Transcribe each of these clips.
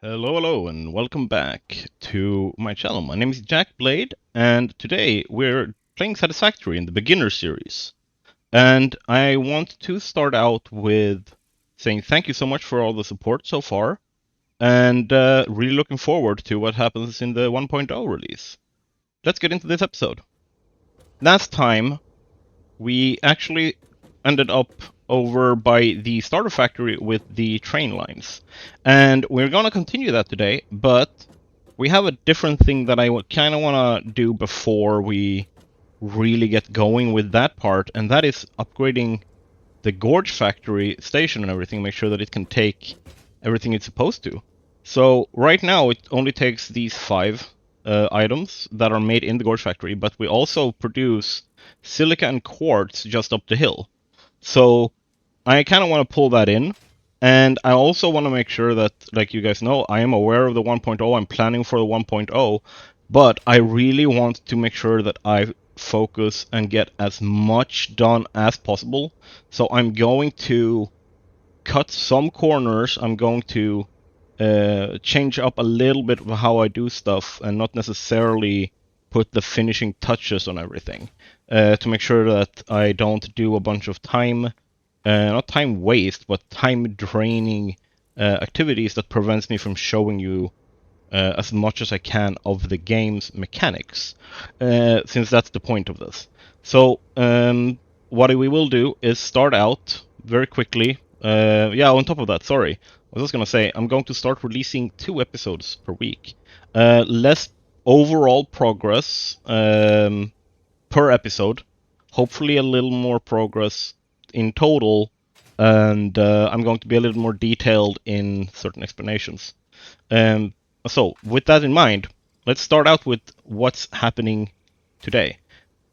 Hello, and welcome back to my channel. My name is Jack Blade, and today we're playing Satisfactory in the Beginner Series. And I want to start out with saying thank you so much for all the support so far, and really looking forward to what happens in the 1.0 release. Let's get into this episode. Last time, we actually ended up over by the starter factory with the train lines. And we're going to continue that today, but we have a different thing that I kind of want to do before we really get going with that part, and that is upgrading the Gorge factory station and everything, make sure that it can take everything it's supposed to. So right now it only takes these 5 items that are made in the Gorge factory, but we also produce silica and quartz just up the hill. So I kind of want to pull that in, and I also want to make sure that, like you guys know, I am aware of the 1.0, I'm planning for the 1.0, but I really want to make sure that I focus and get as much done as possible. So I'm going to cut some corners, I'm going to change up a little bit of how I do stuff and not necessarily put the finishing touches on everything, to make sure that I don't do a bunch of time, not time waste, but time draining activities that prevents me from showing you as much as I can of the game's mechanics, since that's the point of this. So what we will do is start out very quickly. Yeah, on top of that, sorry. I was just going to say, I'm going to start releasing 2 episodes per week. Less overall progress per episode. Hopefully a little more progress in total. And I'm going to be a little more detailed in certain explanations. So, with that in mind, let's start out with what's happening today.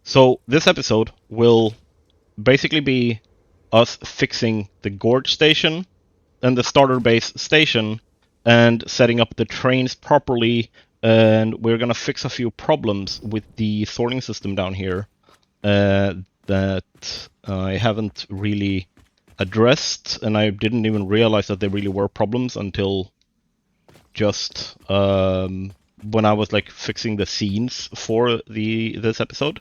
So, this episode will basically be us fixing the Gorge station and the starter base station and setting up the trains properly. And we're going to fix a few problems with the sorting system down here that I haven't really addressed, and I didn't even realize that they really were problems until just when I was like fixing the scenes for this episode.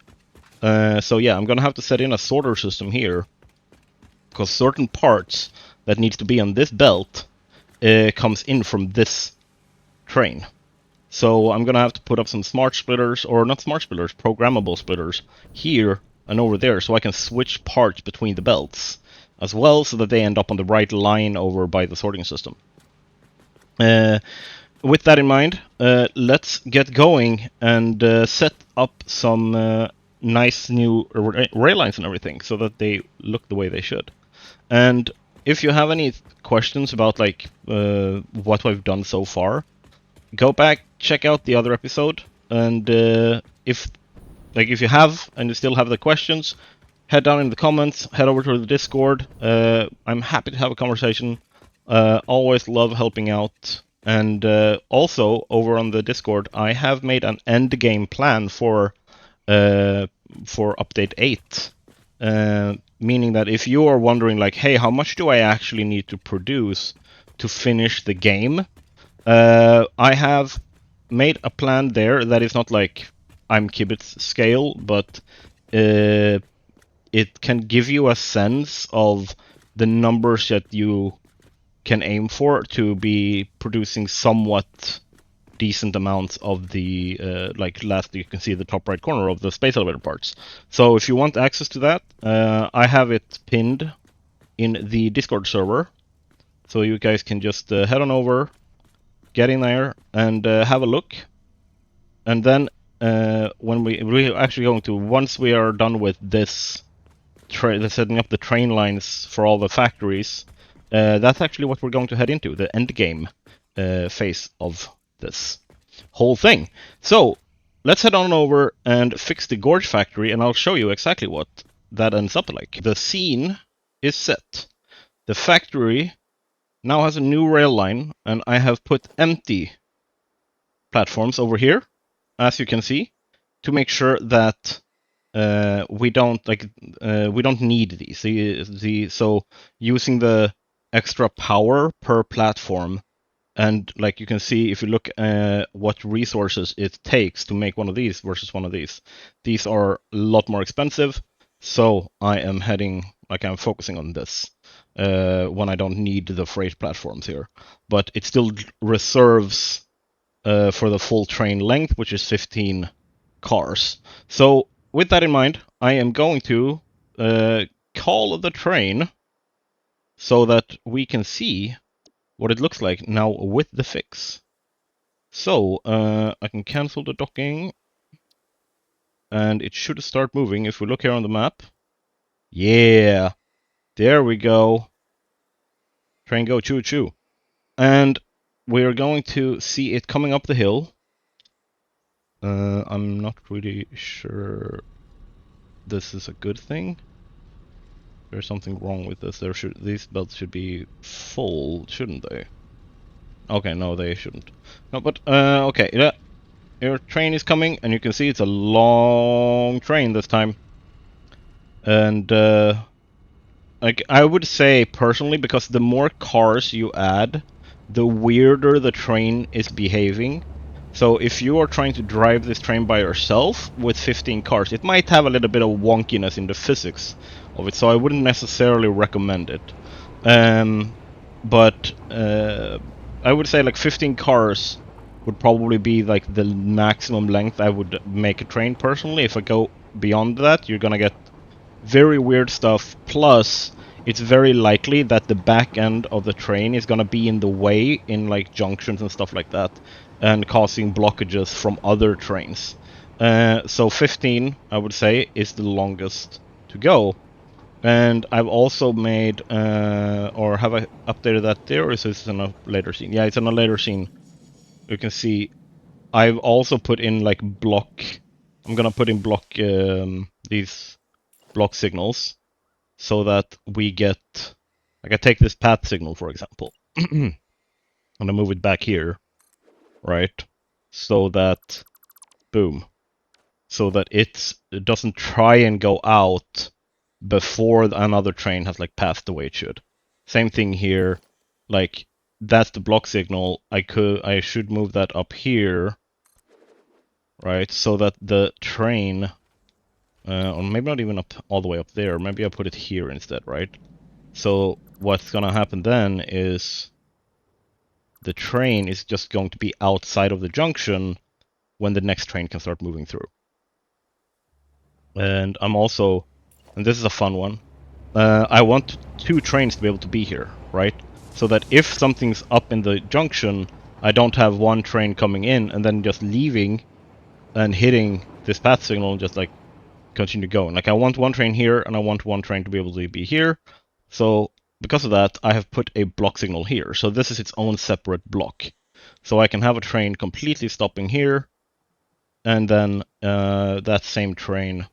So yeah, I'm gonna have to set in a sorter system here, because certain parts that needs to be on this belt comes in from this train. So I'm gonna have to put up some smart splitters, or not smart splitters, programmable splitters here and over there, so I can switch parts between the belts as well, so that they end up on the right line over by the sorting system. With that in mind, let's get going and set up some nice new rail lines and everything, so that they look the way they should. And if you have any questions about like what we've done so far, go back, check out the other episode, and if you have and you still have the questions, head down in the comments, head over to the Discord. I'm happy to have a conversation. Always love helping out. And also over on the Discord, I have made an end game plan for update 8. Meaning that if you are wondering like, hey, how much do I actually need to produce to finish the game? I have made a plan there that is not like I'm Kibitz scale, but it can give you a sense of the numbers that you can aim for to be producing somewhat decent amounts of the last you can see the top right corner of the space elevator parts. So if you want access to that, I have it pinned in the Discord server, so you guys can just head on over, get in there, and have a look. And then when we're actually going to, once we are done with this setting up the train lines for all the factories, that's actually what we're going to head into, the end game phase of this whole thing. So let's head on over and fix the Gorge factory, and I'll show you exactly what that ends up like. The scene is set. The factory now has a new rail line, and I have put empty platforms over here, as you can see, to make sure that we don't need these. So using the extra power per platform And like you can see, if you look at what resources it takes to make one of these versus one of these are a lot more expensive. So I am I'm focusing on this when I don't need the freight platforms here. But it still reserves for the full train length, which is 15 cars. So with that in mind, I am going to call the train so that we can see what it looks like now with the fix. So I can cancel the docking and it should start moving. If we look here on the map, yeah, there we go. Train go choo choo. And we're going to see it coming up the hill. I'm not really sure this is a good thing. There's something wrong with this. These belts should be full, shouldn't they? Okay, no, they shouldn't. No, but okay, yeah. Your train is coming, and you can see it's a long train this time. And like I would say personally, because the more cars you add, the weirder the train is behaving. So if you are trying to drive this train by yourself with 15 cars, it might have a little bit of wonkiness in the physics of it. So I wouldn't necessarily recommend it. But I would say like 15 cars would probably be like the maximum length I would make a train personally. If I go beyond that, you're gonna get very weird stuff. Plus, it's very likely that the back end of the train is gonna be in the way in like junctions and stuff like that, and causing blockages from other trains. So 15, I would say, is the longest to go. And I've also made, or have I updated that there, or is this in a later scene? Yeah, it's in a later scene. You can see I've also put in like block. I'm gonna put in block these block signals so that we get. Like I take this path signal, for example, and I move it back here, right? So that, boom, so that it doesn't try and go out before another train has like passed the way it should. Same thing here, like that's the block signal. I should move that up here, right? So that the train, or maybe not even up all the way up there. Maybe I put it here instead, right? So what's gonna happen then is the train is just going to be outside of the junction when the next train can start moving through. And I'm also, and this is a fun one, I want 2 trains to be able to be here, right? So that if something's up in the junction, I don't have one train coming in and then just leaving and hitting this path signal and just like continue going. Like I want one train here and I want one train to be able to be here. So because of that, I have put a block signal here. So this is its own separate block. So I can have a train completely stopping here, and then that same train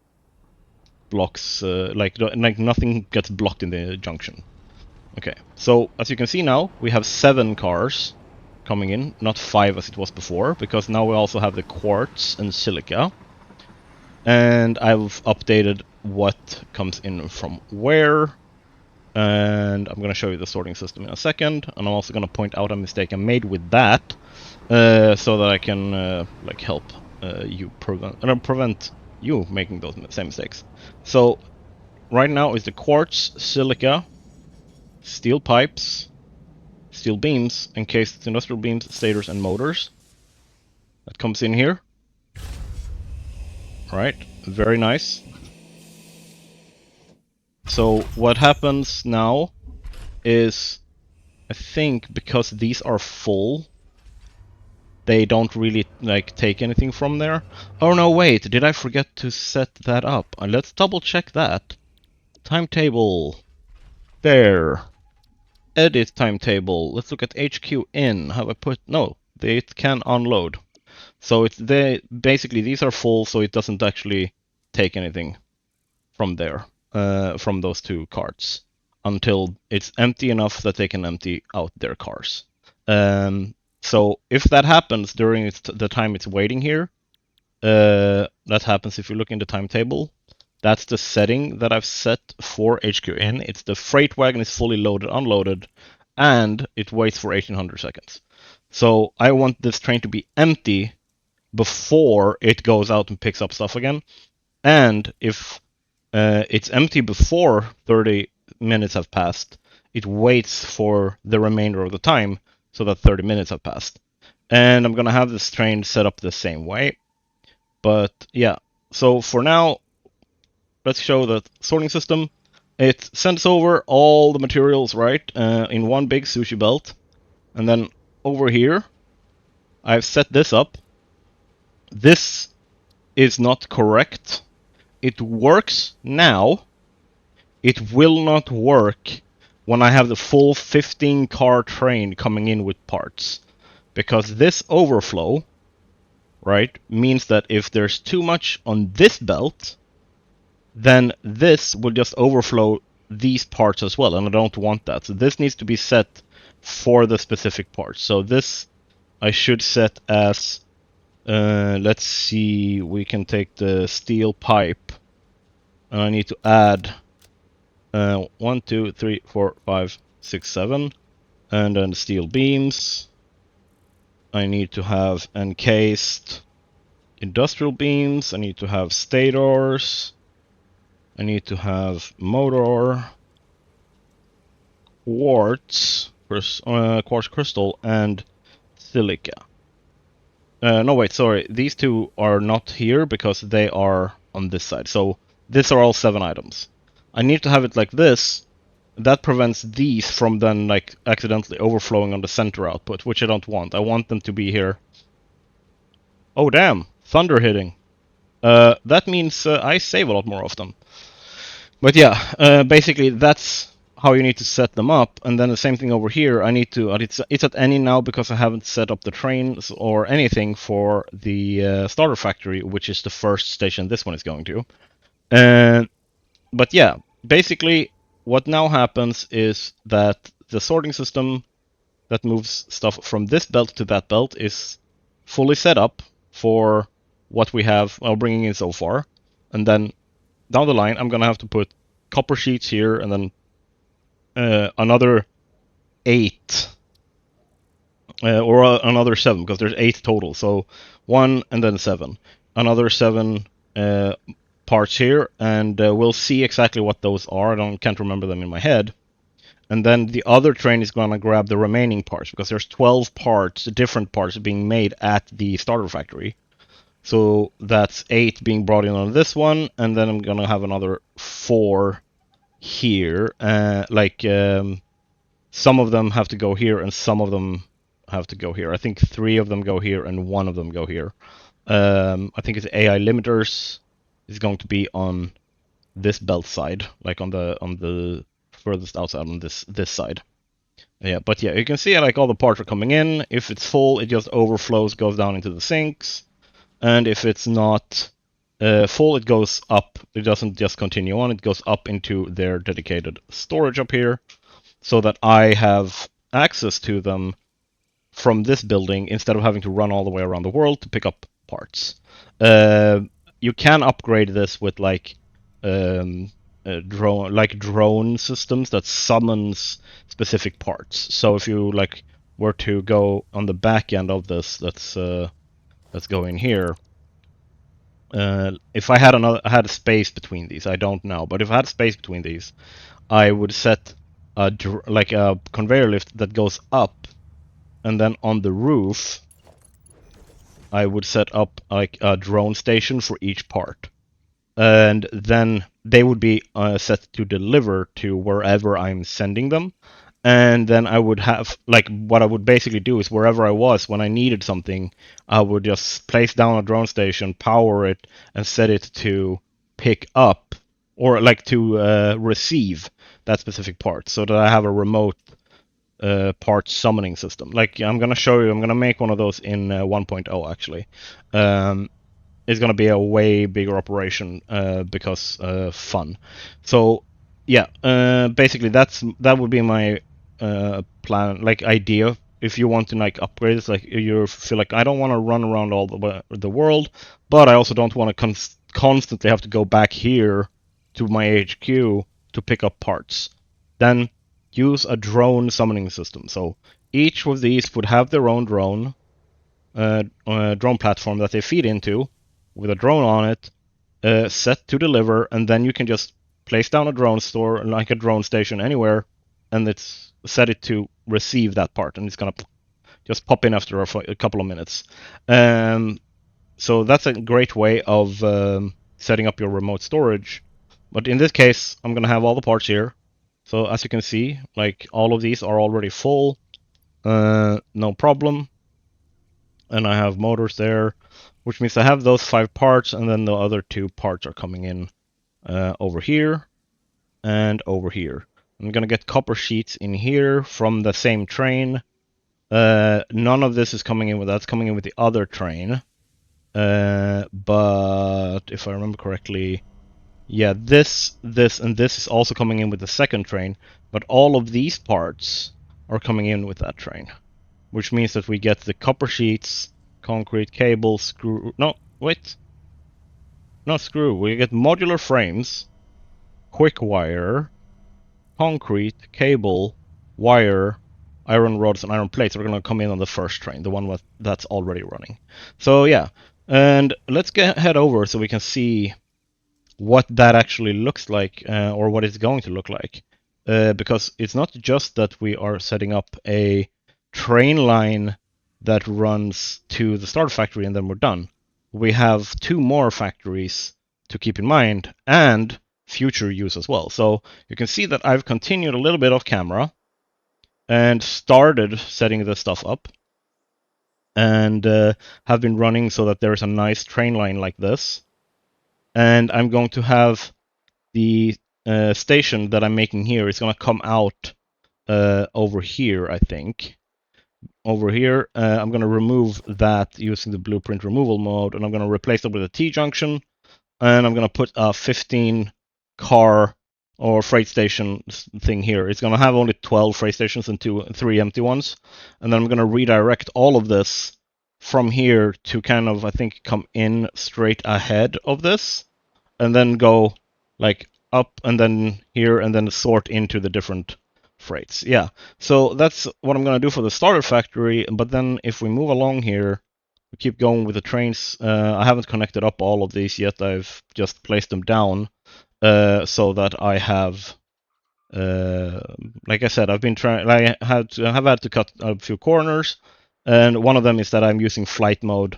blocks, like nothing gets blocked in the junction. Okay, so as you can see now, we have 7 cars coming in, not 5 as it was before, because now we also have the quartz and silica. And I've updated what comes in from where. And I'm going to show you the sorting system in a second. And I'm also going to point out a mistake I made with that, so that I can like help you prevent you making those same mistakes. So right now is the quartz, silica, steel pipes, steel beams, encased industrial beams, stators, and motors. That comes in here. Right, very nice. So what happens now is, I think because these are full, they don't really like take anything from there. Oh no, wait, did I forget to set that up? Let's double check that. Timetable. There. Edit timetable. Let's look at HQ in. Have I put, no, it can unload. So it's basically these are full, so it doesn't actually take anything from there, from those 2 carts, until it's empty enough that they can empty out their cars. So if that happens during the time it's waiting here, that happens if you look in the timetable. That's the setting that I've set for HQN. It's the freight wagon is fully loaded, unloaded, and it waits for 1800 seconds. So I want this train to be empty before it goes out and picks up stuff again. And if it's empty before 30 minutes have passed, it waits for the remainder of the time so that 30 minutes have passed. And I'm gonna have this train set up the same way. But yeah, so for now, let's show the sorting system. It sends over all the materials, right, in one big sushi belt. And then over here, I've set this up. This is not correct. It works now. It will not work when I have the full 15 car train coming in with parts. Because this overflow, right, means that if there's too much on this belt, then this will just overflow these parts as well, and I don't want that. So this needs to be set for the specific parts. So this I should set as, let's see, we can take the steel pipe, and I need to add 1, 2, 3, 4, 5, 6, 7, and then steel beams. I need to have encased industrial beams. I need to have stators. I need to have motor, quartz crystal, and silica. No, wait, sorry. These two are not here because they are on this side. So these are all 7 items. I need to have it like this. That prevents these from then like accidentally overflowing on the center output, which I don't want. I want them to be here. Oh damn, thunder hitting. That means I save a lot more of them. But yeah, basically that's how you need to set them up. And then the same thing over here. I need to. It's at any now because I haven't set up the trains or anything for the starter factory, which is the first station this one is going to. But yeah, basically what now happens is that the sorting system that moves stuff from this belt to that belt is fully set up for what we have bringing in so far. And then down the line, I'm gonna have to put copper sheets here, and then another 8 or another 7, because there's 8 total. So 1 and then 7, another 7 parts here, and we'll see exactly what those are. Can't remember them in my head. And then the other train is gonna grab the remaining parts, because there's 12 parts, different parts being made at the starter factory. So that's 8 being brought in on this one, and then I'm gonna have another 4 here. Some of them have to go here, and some of them have to go here. I think 3 of them go here, and 1 of them go here. I think it's AI limiters is going to be on this belt side, like on the furthest outside on this side. Yeah, but yeah, you can see like all the parts are coming in. If it's full, it just overflows, goes down into the sinks. And if it's not full, it goes up. It doesn't just continue on, it goes up into their dedicated storage up here, so that I have access to them from this building instead of having to run all the way around the world to pick up parts. You can upgrade this with like drone systems that summons specific parts. So if you like were to go on the back end of this, let's go in here. If I had a space between these, I don't know, but if I had space between these, I would set a conveyor lift that goes up, and then on the roof, I would set up like a drone station for each part, and then they would be set to deliver to wherever I'm sending them. And then I would have, like, what I would basically do is wherever I was, when I needed something, I would just place down a drone station, power it, and set it to pick up, or like to receive that specific part, so that I have a remote part summoning system. Like, I'm gonna show you, I'm gonna make one of those in 1.0 actually. It's gonna be a way bigger operation because fun. So yeah, basically that would be my plan, like idea. If you want to like upgrade it, like you feel like I don't want to run around all the world, but I also don't want to constantly have to go back here to my HQ to pick up parts, then use a drone summoning system. So each of these would have their own drone platform that they feed into with a drone on it, set to deliver, and then you can just place down a drone store, like a drone station anywhere, and it's set it to receive that part, and it's gonna just pop in after a couple of minutes. So that's a great way of setting up your remote storage. But in this case, I'm gonna have all the parts here. So as you can see, like all of these are already full, no problem. And I have motors there, which means I have those 5 parts, and then the other 2 parts are coming in over here and over here. I'm gonna get copper sheets in here from the same train. None of this is coming in with that's coming in with the other train. But if I remember correctly, yeah, this, and this is also coming in with the second train, but all of these parts are coming in with that train, which means that we get the copper sheets, concrete, cable, screw, no, wait, not screw, we get modular frames, quick wire, concrete, cable, wire, iron rods, and iron plates are going to come in on the first train, the one that's already running. So yeah, and let's head over so we can see what that actually looks like, or what it's going to look like. Because it's not just that we are setting up a train line that runs to the start factory and then we're done. We have 2 more factories to keep in mind, and future use as well. So you can see that I've continued a little bit off camera and started setting this stuff up, and have been running so that there's a nice train line like this. And I'm going to have the station that I'm making here is going to come out over here, I think. Over here, I'm going to remove that using the blueprint removal mode, and I'm going to replace it with a T-junction, and I'm going to put a 15 car or freight station thing here. It's going to have only 12 freight stations and 3 empty ones, and then I'm going to redirect all of this from here to kind of, I think, come in straight ahead of this, and then go like up and then here and then sort into the different freights. Yeah, so that's what I'm going to do for the starter factory. But then if we move along here, we keep going with the trains. I haven't connected up all of these yet. I've just placed them down so that I have, like I said, I've been trying. I have had to cut a few corners, and one of them is that I'm using flight mode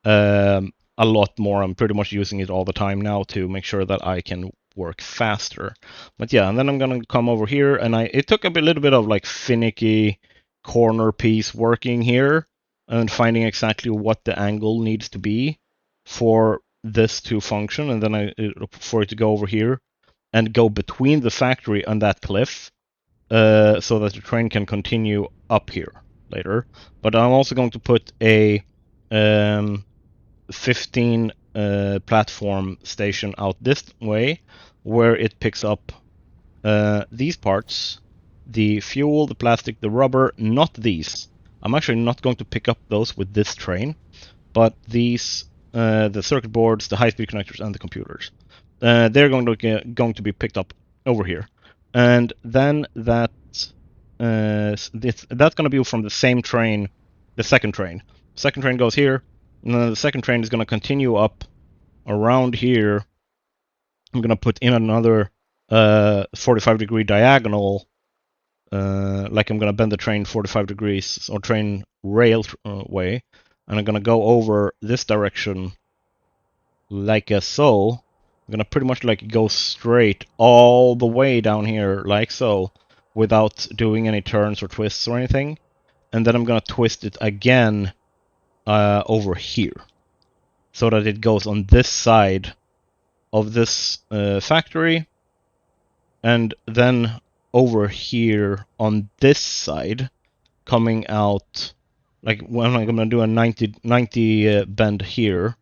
a lot more. I'm pretty much using it all the time now to make sure that I can work faster. But yeah, and then I'm gonna come over here, and it took a little bit of like finicky corner piece working here and finding exactly what the angle needs to be for this to function, and then for it to go over here and go between the factory and that cliff, so that the train can continue up here later. But I'm also going to put a 15 platform station out this way, where it picks up these parts, the fuel, the plastic, the rubber, not these. I'm actually not going to pick up those with this train, but these, the circuit boards, the high-speed connectors, and the computers. They're going to be picked up over here, and then that's going to be from the same train, the second train. The second train goes here, and then the second train is going to continue up around here. I'm going to put in another 45-degree diagonal, like I'm going to bend the train 45 degrees, or train rail way, and I'm going to go over this direction like so. I'm going to pretty much like go straight all the way down here like so, without doing any turns or twists or anything. And then I'm going to twist it again over here, so that it goes on this side of this factory, and then over here on this side, coming out like when I'm going to do a 90 bend here,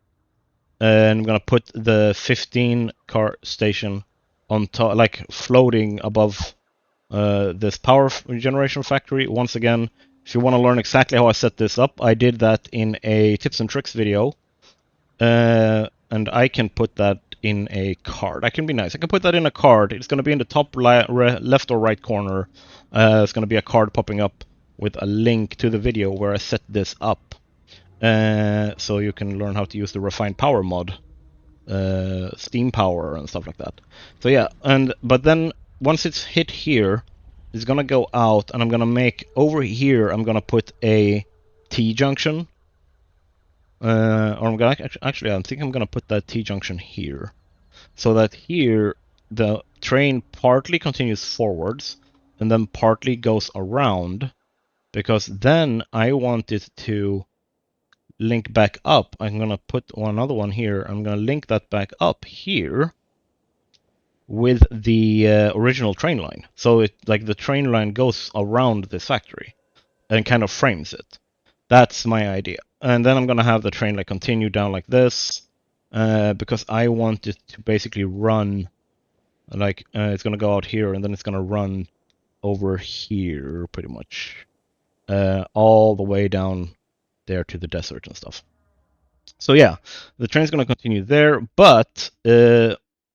and I'm going to put the 15 car station on top, like floating above this power generation factory. Once again, if you want to learn exactly how I set this up, I did that in a tips and tricks video. And I can put that in a card. I can be nice. I can put that in a card. It's going to be in the top left or right corner. It's going to be a card popping up with a link to the video where I set this up. So you can learn how to use the refined power mod, steam power and stuff like that. So yeah, but then once it's hit here, it's gonna go out, and I'm gonna make over here. I'm gonna put a T-junction, or I'm gonna actually I think I'm gonna put that T-junction here, so that here the train partly continues forwards and then partly goes around, because then I want it to link back up. I'm gonna put another one here. I'm gonna link that back up here with the original train line. So it like the train line goes around this factory and kind of frames it. That's my idea. And then I'm gonna have the train like continue down like this, because I want it to basically run like it's gonna go out here and then it's gonna run over here pretty much, all the way down there to the desert and stuff. So yeah, the train's gonna continue there, but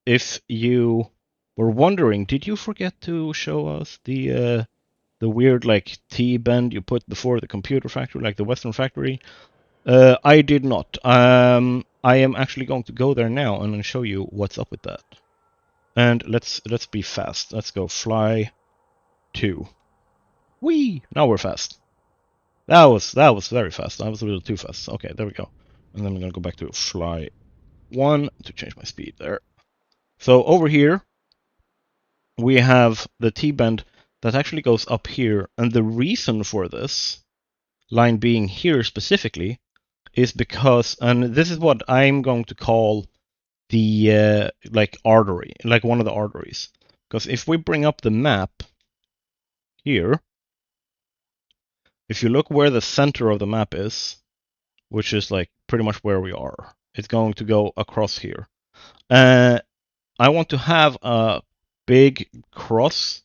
if you were wondering, did you forget to show us the weird like T-bend you put before the computer factory, like the Western factory? I did not. I am actually going to go there now and show you what's up with that. And let's be fast. Let's go fly 2. Whee! Now we're fast. That was very fast. I was a little too fast. Okay, there we go. And then I'm gonna go back to fly 1 to change my speed there. So over here we have the T-bend that actually goes up here, and the reason for this line being here specifically is because, and this is what I'm going to call the like artery, like one of the arteries. Because if we bring up the map here, if you look where the center of the map is, which is like pretty much where we are, it's going to go across here. I want to have a big cross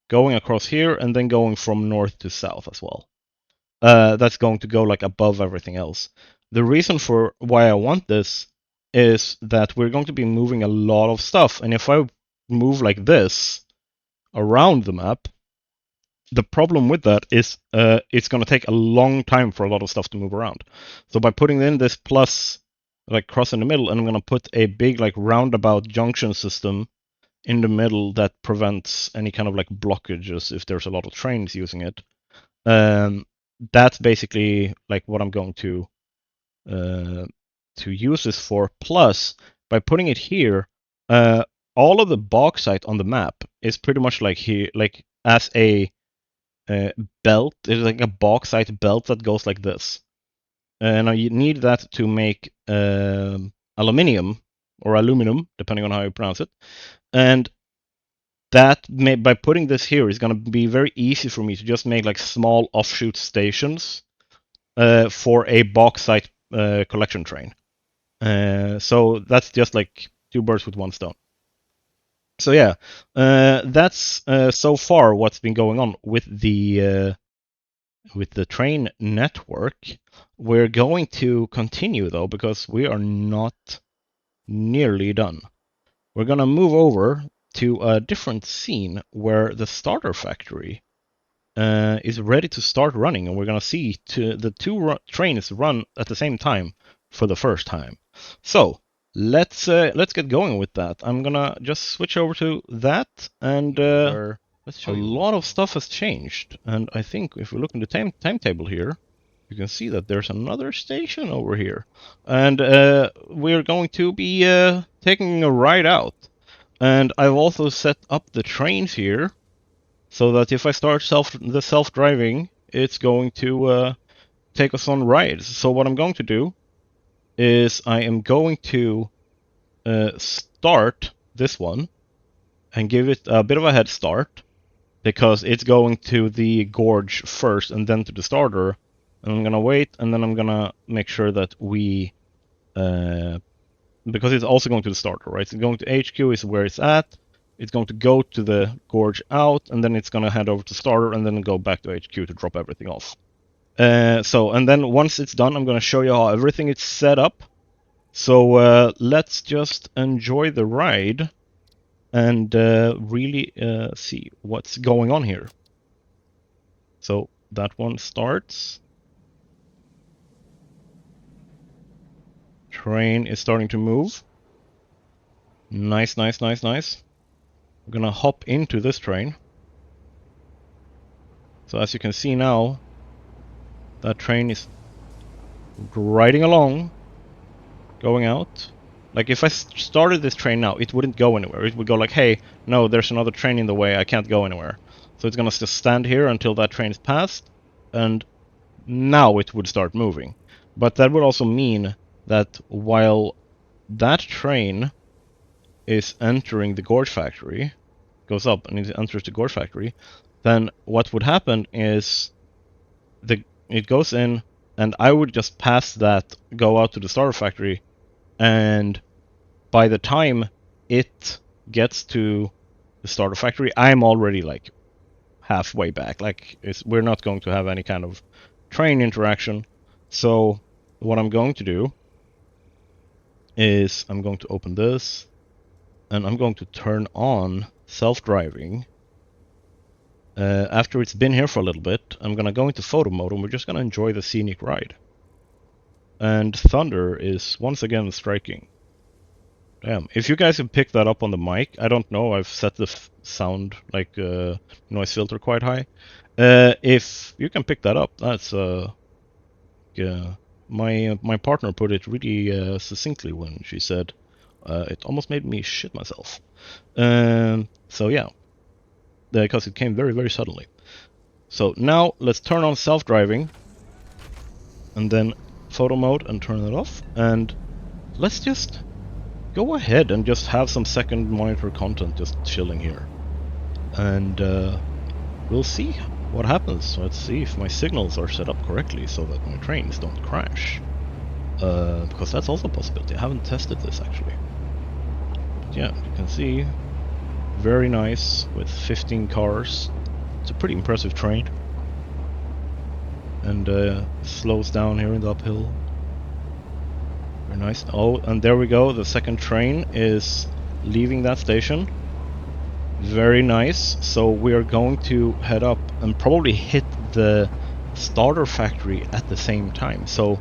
going across here and then going from north to south as well. That's going to go like above everything else. The reason for why I want this is that we're going to be moving a lot of stuff, and if I move like this around the map, the problem with that is it's going to take a long time for a lot of stuff to move around. So by putting in this plus like cross in the middle, and I'm going to put a big like roundabout junction system in the middle that prevents any kind of like blockages if there's a lot of trains using it. That's basically like what I'm going to use this for. Plus, by putting it here, all of the bauxite on the map is pretty much like here, like as a belt. It's like a bauxite belt that goes like this. Now you need that to make aluminium or aluminum, depending on how you pronounce it. And that by putting this here is going to be very easy for me to just make like small offshoot stations for a bauxite collection train. So that's just like 2 birds with 1 stone. So yeah, that's so far what's been going on with the train network. We're going to continue though, because we are not nearly done. We're going to move over to a different scene where the starter factory is ready to start running, and we're going to see the 2 trains run at the same time for the first time. So let's get going with that. I'm gonna just switch over to that, and a lot of stuff has changed. And I think if we look in the timetable here, you can see that there's another station over here, and we're going to be taking a ride out. And I've also set up the trains here so that if I start the self-driving, it's going to take us on rides. So what I'm going to do is I am going to start this one and give it a bit of a head start, because it's going to the gorge first and then to the starter. And I'm gonna wait, and then I'm gonna make sure that we because it's also going to the starter, right? So going to HQ is where it's at. It's going to go to the gorge out, and then it's going to head over to starter, and then go back to HQ to drop everything off. And then once it's done, I'm going to show you how everything is set up. So let's just enjoy the ride and really see what's going on here. So that one starts. Train is starting to move. Nice, nice, nice, nice. We're gonna hop into this train. So as you can see now, that train is riding along, going out. Like if I started this train now, it wouldn't go anywhere. It would go like, hey, no, there's another train in the way, I can't go anywhere. So it's gonna just stand here until that train is passed, and now it would start moving. But that would also mean that while that train is entering the Gorge Factory, goes up and it enters the Gorge Factory, then what would happen is it goes in, and I would just pass that, go out to the Starter Factory, and by the time it gets to the Starter Factory, I'm already like halfway back. Like we're not going to have any kind of train interaction. So what I'm going to do is I'm going to open this, and I'm going to turn on self-driving. After it's been here for a little bit, I'm gonna go into photo mode, and we're just gonna enjoy the scenic ride. And thunder is once again striking. Damn, if you guys have picked that up on the mic, I don't know, I've set the sound, like, noise filter quite high. If you can pick that up, that's, my partner put it really succinctly when she said, it almost made me shit myself. So yeah, because it came very, very suddenly. So now let's turn on self-driving, and then photo mode and turn it off, and let's just go ahead and just have some second monitor content just chilling here. And we'll see what happens. Let's see if my signals are set up correctly so that my trains don't crash. Because that's also a possibility. I haven't tested this actually. But yeah, you can see, very nice with 15 cars. It's a pretty impressive train. And slows down here in the uphill. Very nice. Oh, and there we go. The second train is leaving that station. Very nice. So we are going to head up and probably hit the starter factory at the same time. So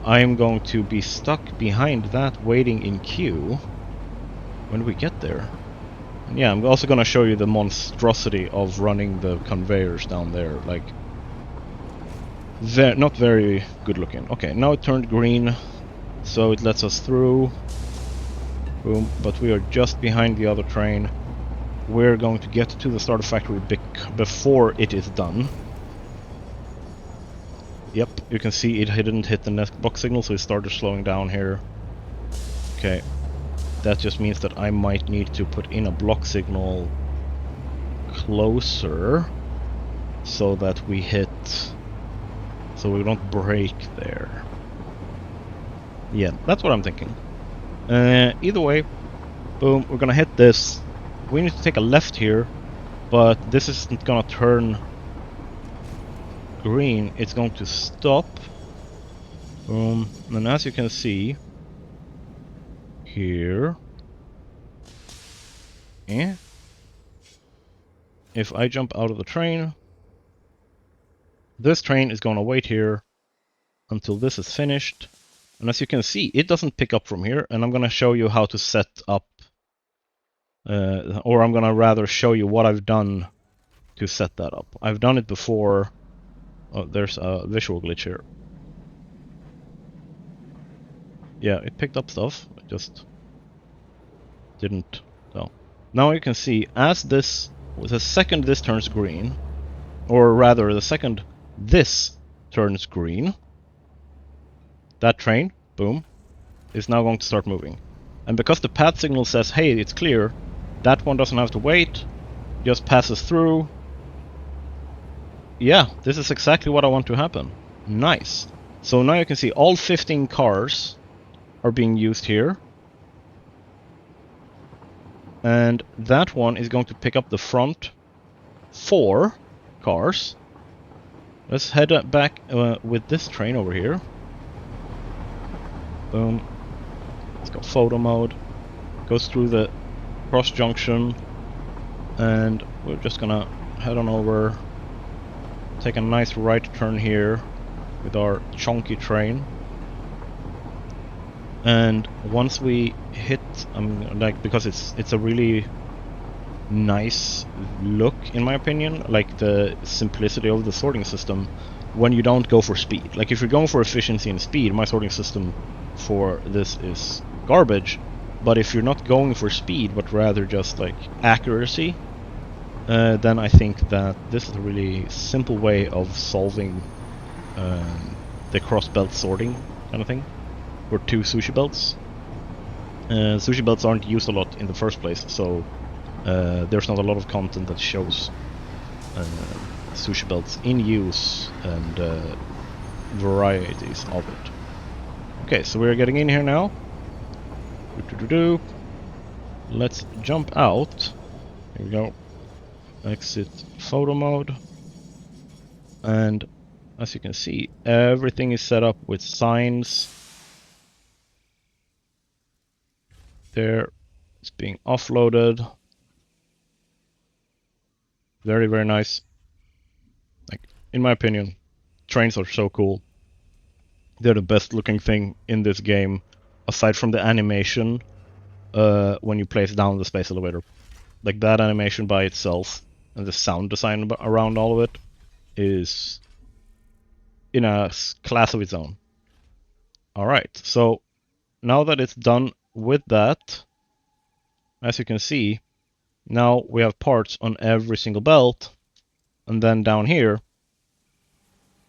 I am going to be stuck behind that waiting in queue when we get there. And yeah, I'm also going to show you the monstrosity of running the conveyors down there. Like, not very good looking. Okay, now it turned green, so it lets us through. Boom, but we are just behind the other train. We're going to get to the starter factory before it is done. Yep, you can see it didn't hit the next box signal, so it started slowing down here. Okay, that just means that I might need to put in a block signal closer so that we hit, so we don't break there. Yeah, that's what I'm thinking. Either way, boom, we're gonna hit this. We need to take a left here, but this isn't gonna turn green, it's going to stop. And as you can see here, if I jump out of the train, this train is gonna wait here until this is finished. And as you can see, it doesn't pick up from here, and I'm gonna show you how to set up, or I'm gonna rather show you what I've done to set that up. I've done it before. Oh, there's a visual glitch here. Yeah, it picked up stuff, it just didn't. So now you can see, as this, the second this turns green, or rather the second this turns green, that train, boom, is now going to start moving. And because the path signal says, hey, it's clear, that one doesn't have to wait, just passes through. Yeah, this is exactly what I want to happen. Nice. So now you can see all 15 cars are being used here. And that one is going to pick up the front 4 cars. Let's head back with this train over here. Boom. Let's go photo mode. Goes through the cross junction. And we're just gonna head on over. take a nice right turn here with our chunky train. And once we hit, like, because it's a really nice look in my opinion, like the simplicity of the sorting system when you don't go for speed. Like if you're going for efficiency and speed, my sorting system for this is garbage. But if you're not going for speed but rather just like accuracy, then I think that this is a really simple way of solving the cross belt sorting kind of thing for 2 sushi belts. Sushi belts aren't used a lot in the first place, so there's not a lot of content that shows sushi belts in use and varieties of it. Okay, so we're getting in here now. Let's jump out. Here we go. Exit photo mode. And as you can see, everything is set up with signs. There, it's being offloaded. Very, very nice. Like, in my opinion, trains are so cool. They're the best looking thing in this game, aside from the animation when you place down the space elevator. Like that animation by itself and the sound design around all of it is in a class of its own. Alright, so now that it's done with that, as you can see, now we have parts on every single belt, and then down here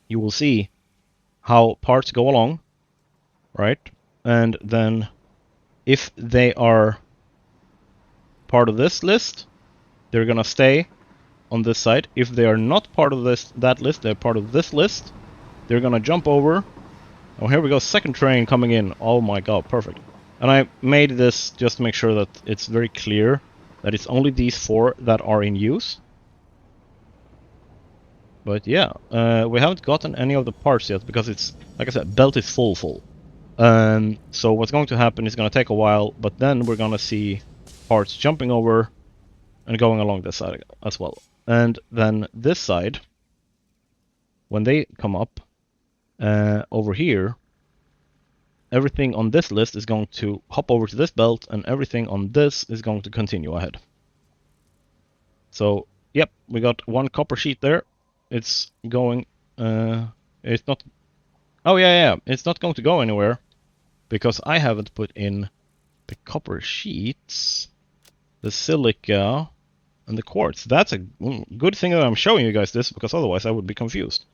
you will see how parts go along, right? And then if they are part of this list, they're gonna stay on this side. If they are not part of that list, they're part of this list, they're gonna jump over. Oh, here we go, second train coming in. Oh my god, perfect. And I made this just to make sure that it's very clear that it's only these 4 that are in use. But yeah, we haven't gotten any of the parts yet because it's, like I said, belt is full. So what's going to happen is going to take a while, but then we're going to see parts jumping over and going along this side as well. And then this side, when they come up over here, everything on this list is going to hop over to this belt, and everything on this is going to continue ahead. So, yep, we got 1 copper sheet there. It's going, it's not, oh yeah, it's not going to go anywhere because I haven't put in the copper sheets, the silica, and the quartz. That's a good thing that I'm showing you guys this, because otherwise I would be confused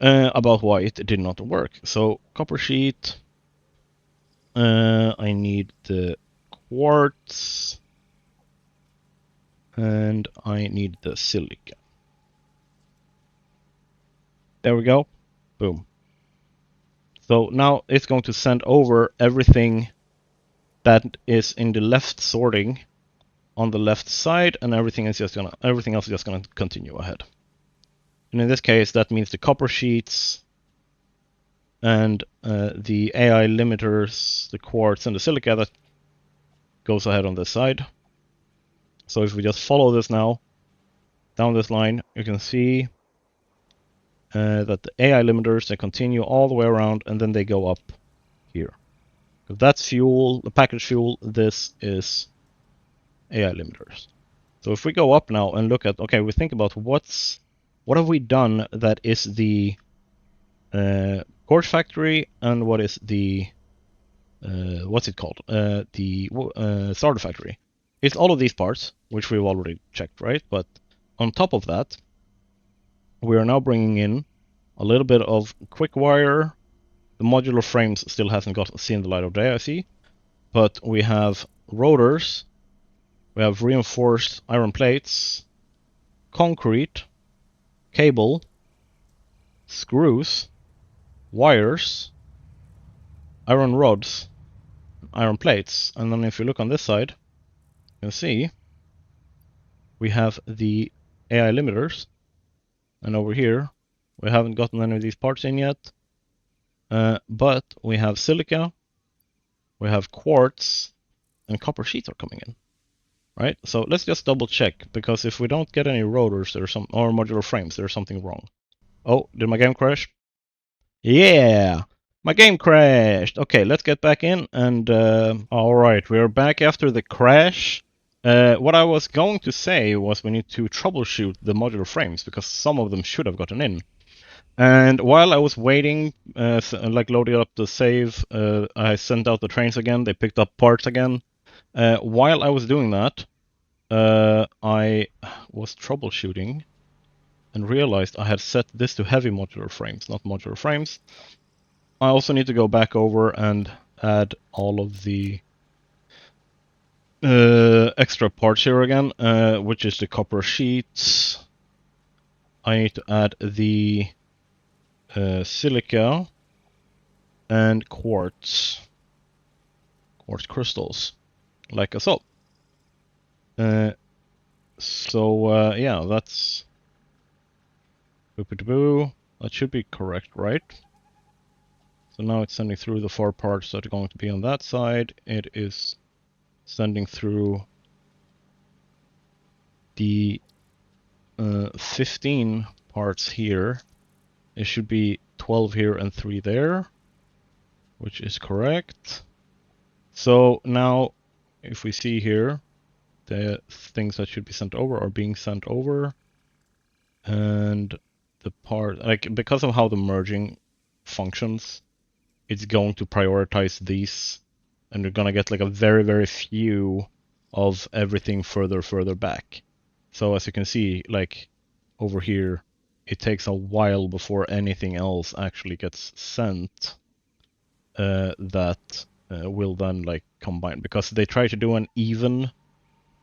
about why it did not work. So, copper sheet, I need the quartz, and I need the silica. There we go. Boom. So now it's going to send over everything that is in the left sorting on the left side, and everything else is just gonna continue ahead. And in this case, that means the copper sheets and the AI limiters, the quartz and the silica, that goes ahead on this side. So if we just follow this now down this line, you can see that the AI limiters, they continue all the way around, and then they go up here. If that's fuel, the package fuel, this is AI limiters. So if we go up now and look at, okay, we think about what have we done that is the core factory, and what is the what's it called? The starter factory. It's all of these parts, which we've already checked, right? But on top of that, we are now bringing in a little bit of quick wire. The modular frames still hasn't seen the light of day, I see. But we have rotors, we have reinforced iron plates, concrete, cable, screws, wires, iron rods, iron plates. And then if you look on this side, you can see we have the AI limiters. And over here, we haven't gotten any of these parts in yet. But we have silica, we have quartz, and copper sheets are coming in. Right? So let's just double check, because if we don't get any rotors or modular frames, there's something wrong. Oh, did my game crash? Yeah, my game crashed. Okay, let's get back in and all right, we're back after the crash. What I was going to say was we need to troubleshoot the modular frames because some of them should have gotten in. And while I was waiting, like loading up the save, I sent out the trains again. They picked up parts again. While I was doing that, I was troubleshooting and realized I had set this to heavy modular frames, not modular frames. I also need to go back over and add all of the extra parts here again, which is the copper sheets. I need to add the silica and quartz crystals, like so. Yeah, that's that should be correct, right? So now it's sending through the 4 parts that are going to be on that side. It is sending through the 15 parts here. It should be 12 here and 3 there, which is correct. So now, if we see here, the things that should be sent over are being sent over. And the part, like, because of how the merging functions, it's going to prioritize these, and you're gonna get like a very, very few of everything further back. So as you can see, like over here, it takes a while before anything else actually gets sent that will then like combine, because they try to do an even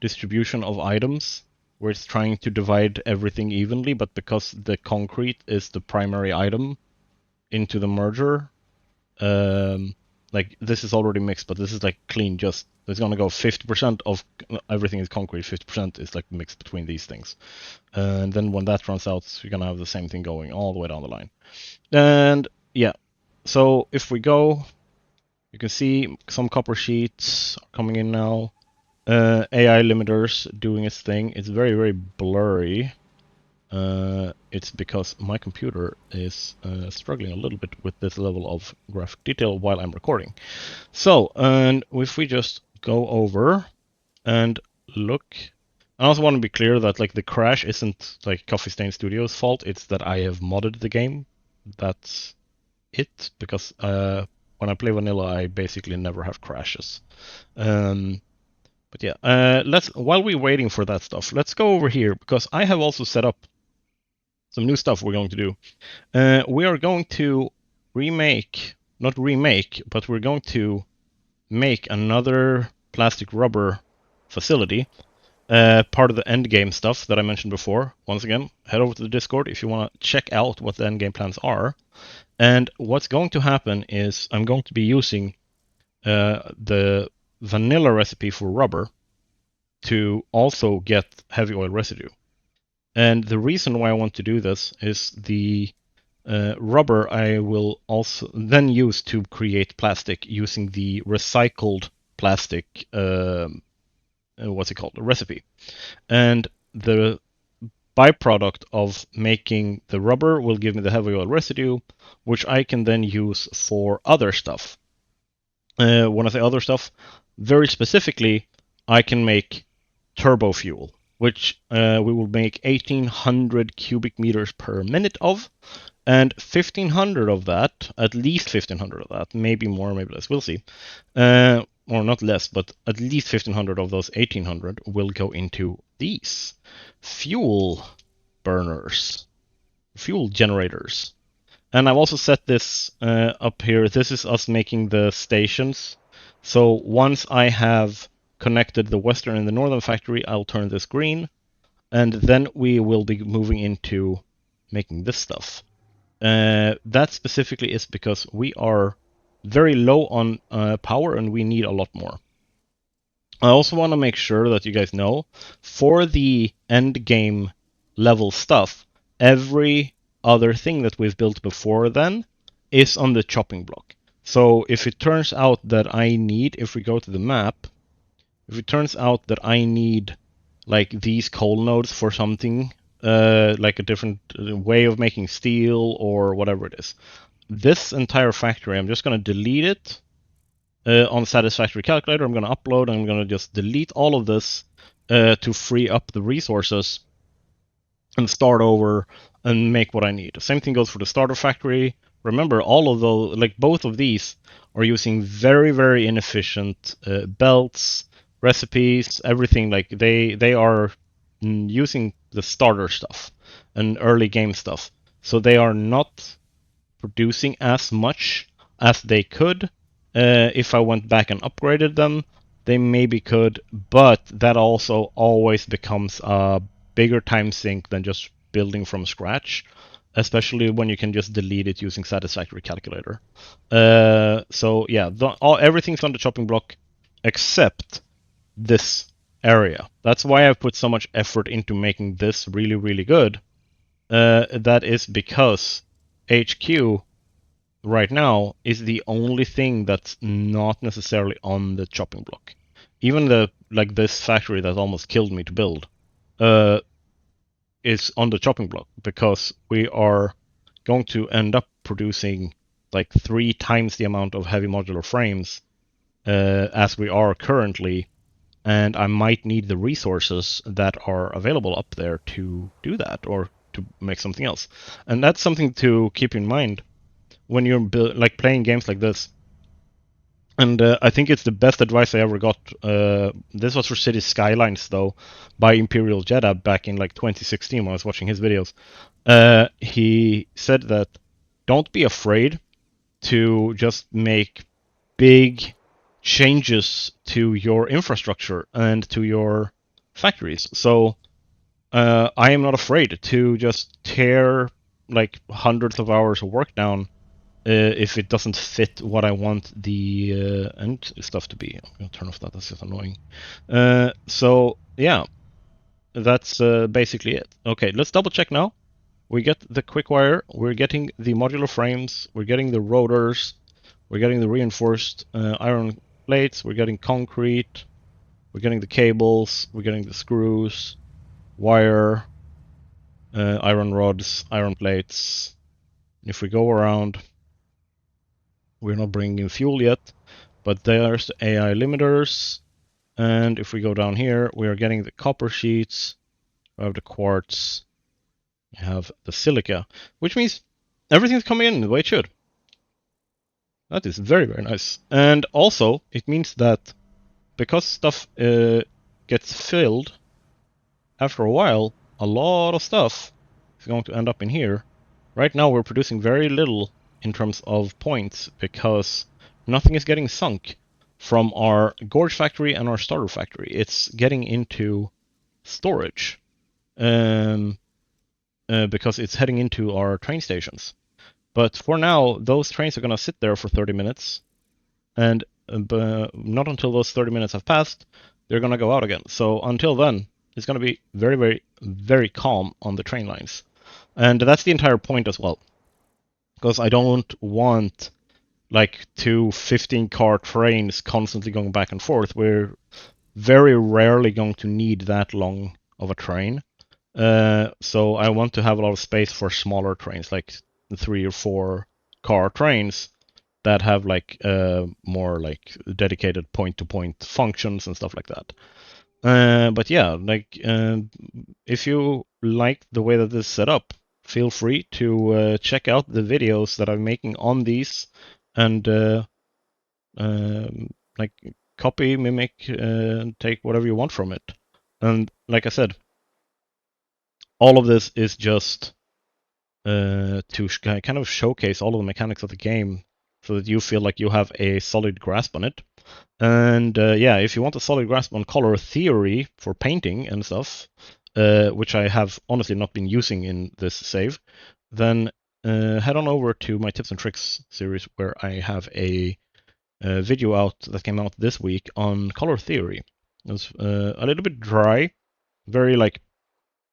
distribution of items where it's trying to divide everything evenly, but because the concrete is the primary item into the merger, like this is already mixed, but this is like clean, just it's gonna go 50% of everything is concrete, 50% is like mixed between these things. And then when that runs out, you're gonna have the same thing going all the way down the line. And yeah, so if we go, you can see some copper sheets coming in now. AI limiters doing its thing. It's very, very blurry. It's because my computer is struggling a little bit with this level of graphic detail while I'm recording. So, and if we just go over and look, I also want to be clear that like the crash isn't like Coffee Stain Studios' fault. It's that I have modded the game. That's it, because when I play vanilla, I basically never have crashes. But yeah, while we're waiting for that stuff, let's go over here, because I have also set up some new stuff we're going to do. We are going to not remake, but we're going to make another plastic rubber facility, part of the endgame stuff that I mentioned before. Once again, head over to the Discord if you want to check out what the endgame plans are. And what's going to happen is I'm going to be using the vanilla recipe for rubber to also get heavy oil residue. And the reason why I want to do this is the rubber I will also then use to create plastic using the recycled plastic, what's it called, recipe. And the byproduct of making the rubber will give me the heavy oil residue, which I can then use for other stuff. When I say other stuff, very specifically, I can make turbo fuel, which we will make 1800 cubic meters per minute of, and 1500 of that, at least 1500 of that, maybe more, maybe less, we'll see. Or not less, but at least 1500 of those 1800 will go into these fuel burners, fuel generators. And I've also set this up here. This is us making the stations. So once I have connected the western and the northern factory, I'll turn this green. And then we will be moving into making this stuff. That specifically is because we are very low on power and we need a lot more. I also want to make sure that you guys know, for the end game level stuff, every other thing that we've built before then is on the chopping block. So if it turns out that I need, if we go to the map, if it turns out that I need like these coal nodes for something like a different way of making steel or whatever it is. This entire factory, I'm just going to delete it on Satisfactory Calculator. I'm going to upload, and I'm going to just delete all of this to free up the resources and start over and make what I need. Same thing goes for the starter factory. Remember, all of those, like both of these, are using very, very inefficient belts, recipes, everything. Like they are using the starter stuff and early game stuff. So they are not producing as much as they could. If I went back and upgraded them, they maybe could, but that also always becomes a bigger time sink than just building from scratch, especially when you can just delete it using Satisfactory Calculator. So yeah, everything's on the chopping block except this area. That's why I've put so much effort into making this really, really good. That is because HQ right now is the only thing that's not necessarily on the chopping block. Even this factory that almost killed me to build is on the chopping block because we are going to end up producing like 3 times the amount of heavy modular frames as we are currently, and I might need the resources that are available up there to do that or to make something else. And that's something to keep in mind when you're playing games like this. And I think it's the best advice I ever got. This was for City Skylines, though, by Imperial Jeddah back in like 2016 when I was watching his videos. He said that don't be afraid to just make big changes to your infrastructure and to your factories. So I am not afraid to just tear like hundreds of hours of work down if it doesn't fit what I want the end stuff to be. I'm gonna turn off that. That's just annoying. So yeah, that's basically it. Okay, let's double check now. We get the quick wire. We're getting the modular frames. We're getting the rotors. We're getting the reinforced iron plates. We're getting concrete. We're getting the cables. We're getting the screws, wire, iron rods, iron plates. If we go around, we're not bringing in fuel yet, but there's the AI limiters. And if we go down here, we are getting the copper sheets. We have the quartz. We have the silica, which means everything's coming in the way it should. That is very, very nice. And also, it means that because stuff gets filled, after a while, a lot of stuff is going to end up in here. Right now, we're producing very little in terms of points because nothing is getting sunk from our gorge factory and our starter factory. It's getting into storage because it's heading into our train stations. But for now, those trains are going to sit there for 30 minutes, and not until those 30 minutes have passed, they're going to go out again. So until then, it's going to be very, very, very calm on the train lines. And that's the entire point as well. Because I don't want like 2 15-car trains constantly going back and forth. We're very rarely going to need that long of a train. So I want to have a lot of space for smaller trains, like 3 or 4-car trains that have like more like dedicated point-to-point functions and stuff like that. But yeah, like if you like the way that this is set up, feel free to check out the videos that I'm making on these and like copy, mimic, take whatever you want from it. And like I said, all of this is just to kind of showcase all of the mechanics of the game so that you feel like you have a solid grasp on it. And yeah, if you want a solid grasp on color theory for painting and stuff, which I have honestly not been using in this save, then head on over to my tips and tricks series where I have a video out that came out this week on color theory. It was a little bit dry, very like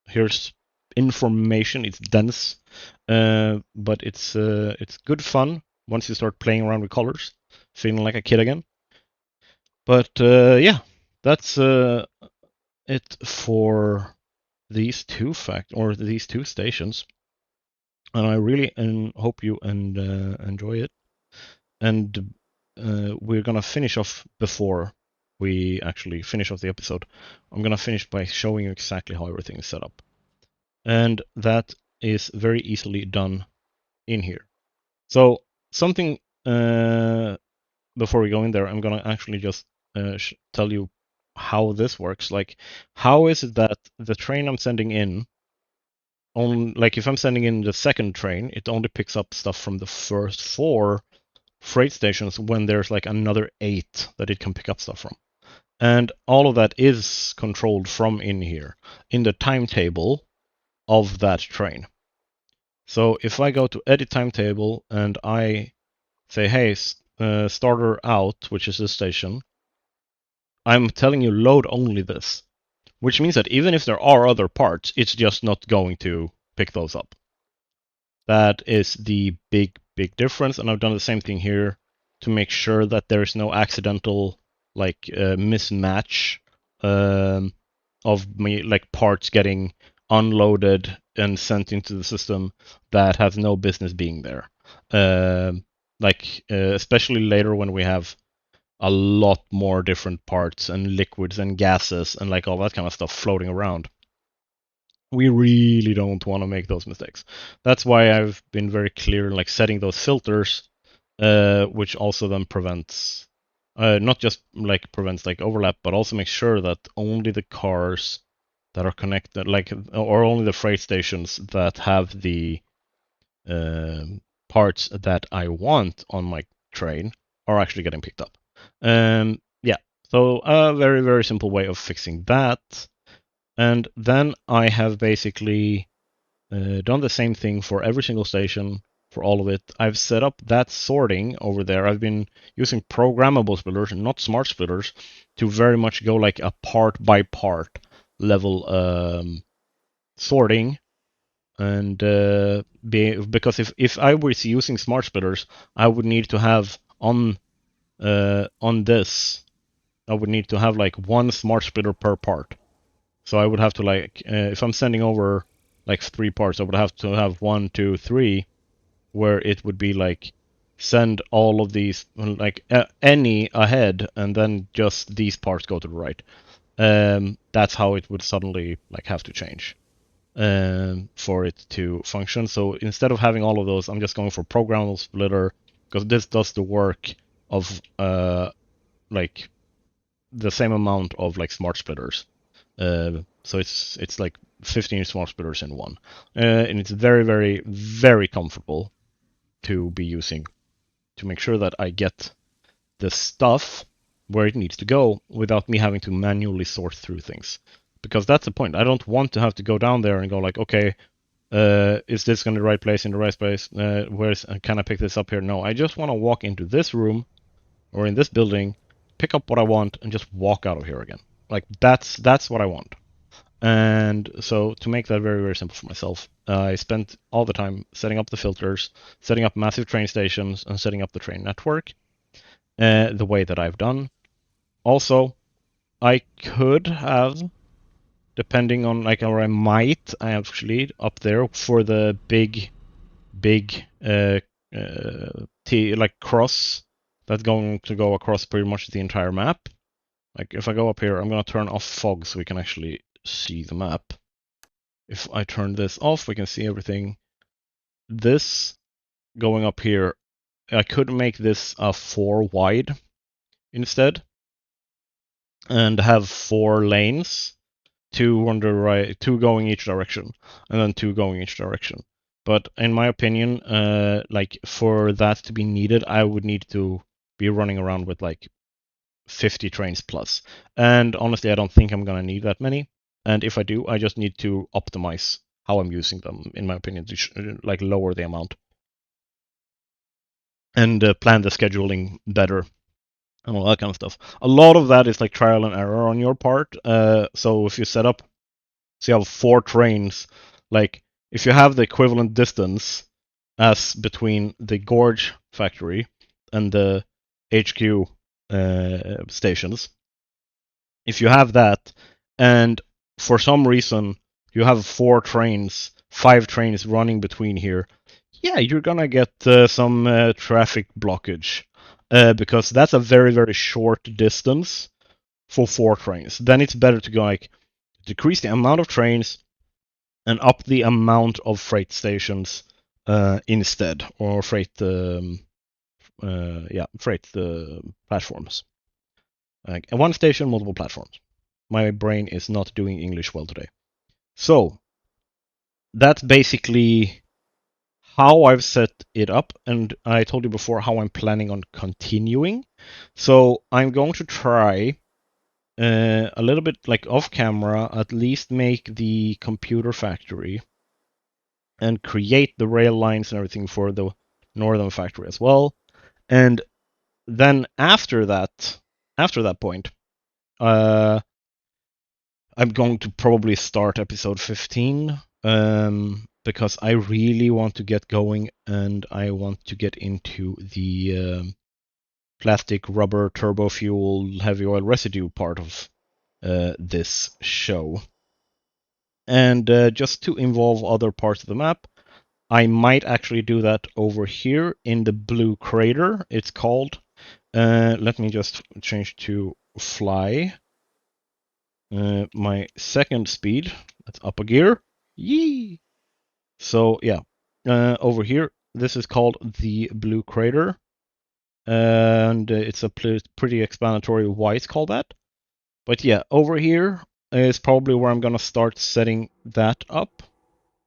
here's information. It's dense, but it's good fun once you start playing around with colors, feeling like a kid again. But yeah, that's it for these two stations, and I really hope you enjoy it. And we're gonna finish off before we actually finish off the episode. I'm gonna finish by showing you exactly how everything is set up, and that is very easily done in here. So something before we go in there, I'm gonna actually just tell you how this works. Like, how is it that the train I'm sending in, like if I'm sending in the second train, it only picks up stuff from the first 4 freight stations when there's like another 8 that it can pick up stuff from. And all of that is controlled from in here in the timetable of that train. So if I go to edit timetable and I say, hey, starter out, which is this station, I'm telling you load only this, which means that even if there are other parts, it's just not going to pick those up. That is the big difference, and I've done the same thing here to make sure that there is no accidental like mismatch of me, like parts getting unloaded and sent into the system that has no business being there. Especially later when we have a lot more different parts and liquids and gases and like all that kind of stuff floating around. We really don't want to make those mistakes. That's why I've been very clear in like setting those filters, which also then prevents, not just like prevents like overlap, but also makes sure that only the cars that are connected, like, or only the freight stations that have the parts that I want on my train are actually getting picked up. Yeah, so a very simple way of fixing that. And then I have basically done the same thing for every single station, for all of it. I've set up that sorting over there. I've been using programmable splitters, not smart splitters, to very much go like a part by part level sorting. And because if I was using smart splitters, I would need to have on this, I would need to have like 1 smart splitter per part. So I would have to like, if I'm sending over like 3 parts, I would have to have 1, 2, 3, where it would be like send all of these like any ahead, and then just these parts go to the right. That's how it would suddenly like have to change for it to function. So instead of having all of those, I'm just going for programmable splitter, because this does the work of like the same amount of like smart splitters. So it's like 15 smart splitters in one, and it's very comfortable to be using to make sure that I get the stuff where it needs to go without me having to manually sort through things. Because that's the point. I don't want to have to go down there and go like, okay, is this in the right place, in the right place? Can I pick this up here? No, I just want to walk into this room or in this building, pick up what I want, and just walk out of here again. Like that's what I want. And so to make that very simple for myself, I spent all the time setting up the filters, setting up massive train stations, and setting up the train network the way that I've done. Also, I could have, depending on like, or I actually up there for the big like cross that's going to go across pretty much the entire map. Like if I go up here, I'm gonna turn off fog so we can actually see the map. If I turn this off, we can see everything. This going up here, I could make this a 4 wide instead and have 4 lanes, 2 on the right, 2 going each direction, and then 2 going each direction. But in my opinion, like for that to be needed, I would need to be running around with like 50 trains plus. And honestly, I don't think I'm gonna need that many. And if I do, I just need to optimize how I'm using them, in my opinion, to like lower the amount and plan the scheduling better and all that kind of stuff. A lot of that is like trial and error on your part. So if you set up, so you have 4 trains, like if you have the equivalent distance as between the Gorge factory and the HQ stations, if you have that, and for some reason you have 4 trains, 5 trains running between here, yeah, you're gonna get some traffic blockage because that's a very, very short distance for 4 trains. Then it's better to go like decrease the amount of trains and up the amount of freight stations instead, or freight platforms. Like one station, multiple platforms. My brain is not doing English well today. So that's basically how I've set it up, and I told you before how I'm planning on continuing. So I'm going to try a little bit like off camera, at least make the computer factory and create the rail lines and everything for the northern factory as well. And then after that point, I'm going to probably start episode 15 because I really want to get going and I want to get into the plastic, rubber, turbo fuel, heavy oil residue part of this show. And just to involve other parts of the map, I might actually do that over here in the blue crater, it's called. Let me just change to fly. My second speed, that's up a gear. Yee! So yeah, over here, this is called the blue crater. And it's a pretty explanatory why it's called that. But yeah, over here is probably where I'm gonna start setting that up.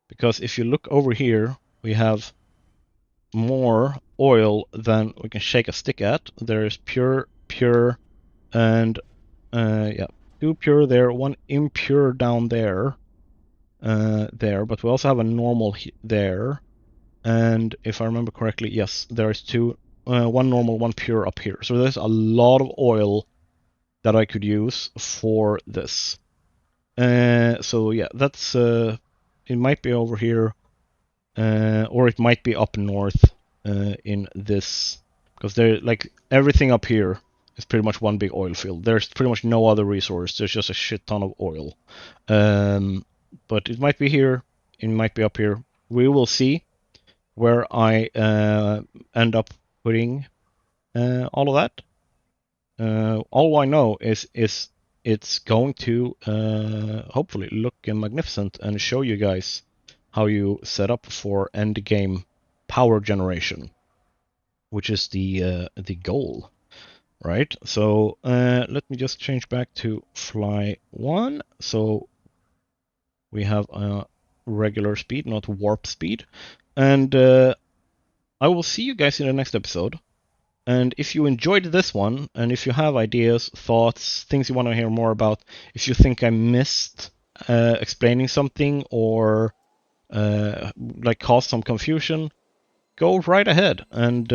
Because if you look over here, we have more oil than we can shake a stick at. There's pure, and yeah, 2 pure there, 1 impure down there, but we also have a normal there. And if I remember correctly, yes, there's 2, 1 normal, 1 pure up here. So there's a lot of oil that I could use for this. So yeah, that's it might be over here, or it might be up north in this, because there, like, everything up here is pretty much one big oil field. There's pretty much no other resource. There's just a shit ton of oil. But it might be here, it might be up here. We will see where I end up putting all of that. All I know is it's going to hopefully look magnificent and show you guys how you set up for end game power generation, which is the goal, right? So let me just change back to fly 1, so we have a regular speed, not warp speed, and I will see you guys in the next episode. And if you enjoyed this one, and if you have ideas, thoughts, things you want to hear more about, if you think I missed explaining something or like caused some confusion, go right ahead and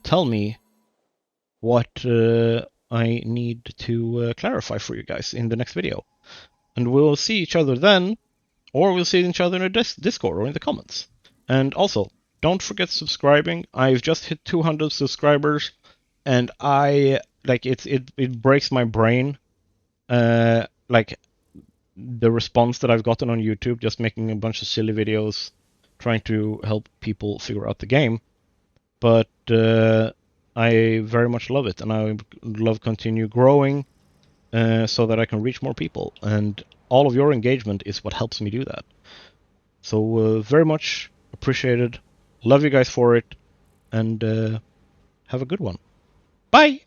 tell me what I need to clarify for you guys in the next video. And we'll see each other then, or we'll see each other in a Discord or in the comments. And also, don't forget subscribing. I've just hit 200 subscribers, and I like it breaks my brain, like the response that I've gotten on YouTube, just making a bunch of silly videos, trying to help people figure out the game. But I very much love it, and I love continue growing, so that I can reach more people. And all of your engagement is what helps me do that. So very much appreciated. Love you guys for it, and have a good one. Bye!